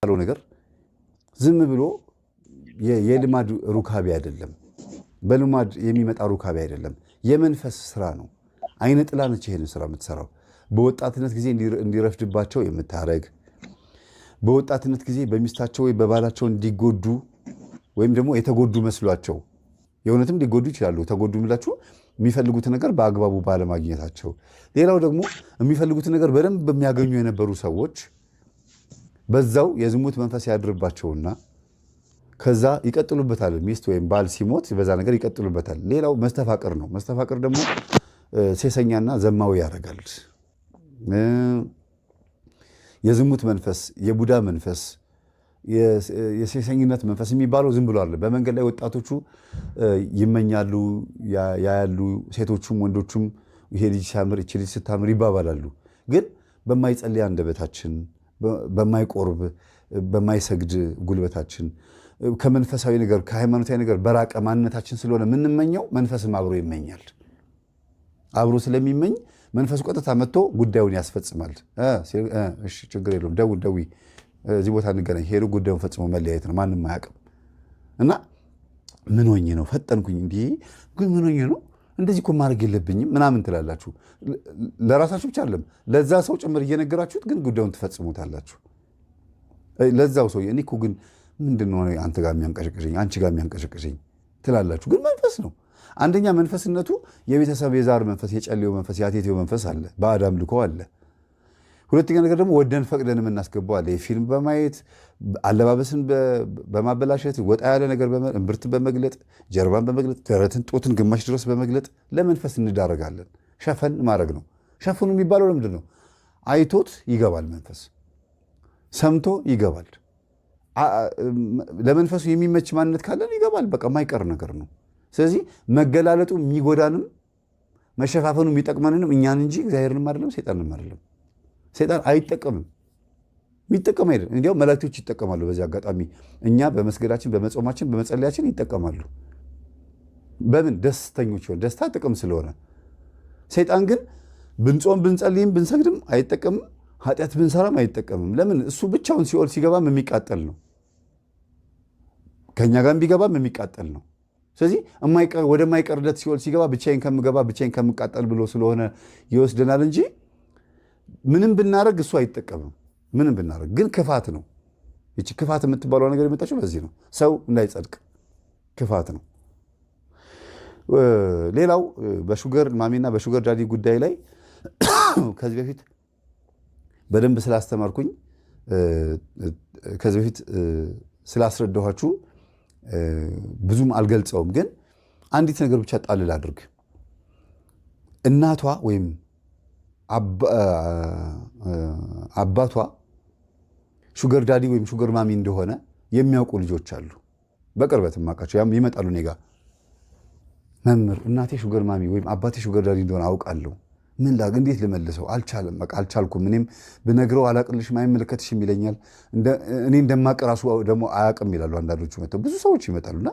የሚባለው ነገር ዝም ብሎ የልማድ ሩካቤ አይደለም። በልማድ የሚመጣ ሩካቤ አይደለም። የመንፈስ ስራ ነው። አይነ ጥላ ነች ይሄን ስራ የምትሰራው። በወጣትነት ጊዜ እንዲረፍድባቸው የምታረግ፣ በወጣትነት ጊዜ በሚስታቸው ወይ በባላቸው እንዲጎዱ ወይም ደግሞ የተጎዱ መስሏቸው የእውነትም ሊጎዱ ይችላሉ። ተጎዱ የሚላችሁ የሚፈልጉትን ነገር በአግባቡ ባለማግኘታቸው። ሌላው ደግሞ የሚፈልጉትን ነገር በደንብ በሚያገኙ የነበሩ ሰዎች በዛው የዝሙት መንፈስ ያድርባቸውና ከዛ ይቀጥሉበታል። ሚስት ወይም ባል ሲሞት በዛ ነገር ይቀጥሉበታል። ሌላው መስተፋቅር ነው። መስተፋቅር ደግሞ ሴሰኛና ዘማዊ ያደርጋል። የዝሙት መንፈስ፣ የቡዳ መንፈስ፣ የሴሰኝነት መንፈስ የሚባለው ዝም ብሎ አለ። በመንገድ ላይ ወጣቶቹ ይመኛሉ፣ ያያሉ። ሴቶቹም ወንዶቹም ይሄ ልጅ ሲያምር፣ እቺ ልጅ ስታምር ይባባላሉ። ግን በማይጸልይ አንደበታችን፣ በማይቆርብ በማይሰግድ ጉልበታችን፣ ከመንፈሳዊ ነገር ከሃይማኖታዊ ነገር በራቀ ማንነታችን ስለሆነ የምንመኘው መንፈስም አብሮ ይመኛል። አብሮ ስለሚመኝ መንፈሱ ቀጥታ መጥቶ ጉዳዩን ያስፈጽማል። እሺ ችግር የለውም ደዊ እዚህ ቦታ እንገናኝ፣ ሄዱ ጉዳዩን ፈጽሞ መለያየት ነው። ማንም አያውቅም። እና ምን ሆኜ ነው ፈጠንኩኝ፣ እንዲህ ግን ምን ሆኜ ነው እንደዚህ እኮ ማድረግ የለብኝም ምናምን ትላላችሁ። ለራሳችሁ ብቻ አይደለም ለዛ ሰው ጭምር እየነገራችሁት ግን ጉዳዩን ትፈጽሙታላችሁ። ለዛው ሰው እኔ እኮ ግን ምንድን ነው አንተ ጋር የሚያንቀሸቅሸኝ አንቺ ጋር የሚያንቀሸቅሸኝ ትላላችሁ። ግን መንፈስ ነው። አንደኛ መንፈስነቱ የቤተሰብ የዛር መንፈስ፣ የጨሌው መንፈስ፣ የአቴቴው መንፈስ አለ፣ በአዳም ልኮ አለ። ሁለተኛ ነገር ደግሞ ወደን ፈቅደን የምናስገባው አለ። የፊልም በማየት አለባበስን በማበላሸት ወጣ ያለ ነገር እምብርትን በመግለጥ ጀርባን በመግለጥ ደረትን፣ ጦትን ግማሽ ድረስ በመግለጥ ለመንፈስ እንዳረጋለን። ሸፈን ማድረግ ነው። ሸፍኑ የሚባለው ለምንድን ነው? አይቶት ይገባል መንፈስ፣ ሰምቶ ይገባል። ለመንፈሱ የሚመች ማንነት ካለን ይገባል። በቃ የማይቀር ነገር ነው። ስለዚህ መገላለጡ የሚጎዳንም መሸፋፈኑ የሚጠቅመንንም እኛን እንጂ እግዚአብሔርንም አይደለም ሰይጣንንም አይደለም። ሰይጣን አይጠቀምም፣ የሚጠቀም አይደለም። እንዲያው መላእክቶች ይጠቀማሉ። በዚህ አጋጣሚ እኛ በመስገዳችን በመጾማችን በመጸለያችን ይጠቀማሉ። በምን ደስተኞች ሆን ደስታ ጥቅም ስለሆነ። ሰይጣን ግን ብንጾም ብንጸልይም ብንሰግድም አይጠቀምም፣ ኃጢአት ብንሰራም አይጠቀምም። ለምን? እሱ ብቻውን ሲኦል ሲገባም የሚቃጠል ነው፣ ከእኛ ጋር ቢገባም የሚቃጠል ነው። ስለዚህ ወደማይቀርለት ሲኦል ሲገባ ብቻዬን ከምገባ ብቻዬን ከምቃጠል ብሎ ስለሆነ ይወስደናል እንጂ ምንም ብናረግ እሱ አይጠቀምም። ምንም ብናረግ ግን ክፋት ነው። ይቺ ክፋት የምትባለው ነገር የመጣችው በዚህ ነው። ሰው እንዳይጸድቅ ክፋት ነው። ሌላው በሹገር ማሚና በሹገር ዳዲ ጉዳይ ላይ ከዚህ በፊት በደንብ ስላስተማርኩኝ ከዚህ በፊት ስላስረዳኋችሁ ብዙም አልገልጸውም። ግን አንዲት ነገር ብቻ ጣልል አድርግ። እናቷ ወይም አባቷ ሹገር ዳዲ ወይም ሹገር ማሚ እንደሆነ የሚያውቁ ልጆች አሉ። በቅርበት የማውቃቸው ይመጣሉ እኔ ጋ። መምህር እናቴ ሹገር ማሚ ወይም አባቴ ሹገር ዳዲ እንደሆነ አውቃለሁ፣ ምን ላግ እንዴት ልመልሰው አልቻልኩም። እኔም ብነግረው አላቅልሽም አይመለከትሽም ይለኛል። እኔ እንደማቅ ራሱ ደግሞ አያውቅም ይላሉ አንዳንዶቹ መጥተው። ብዙ ሰዎች ይመጣሉና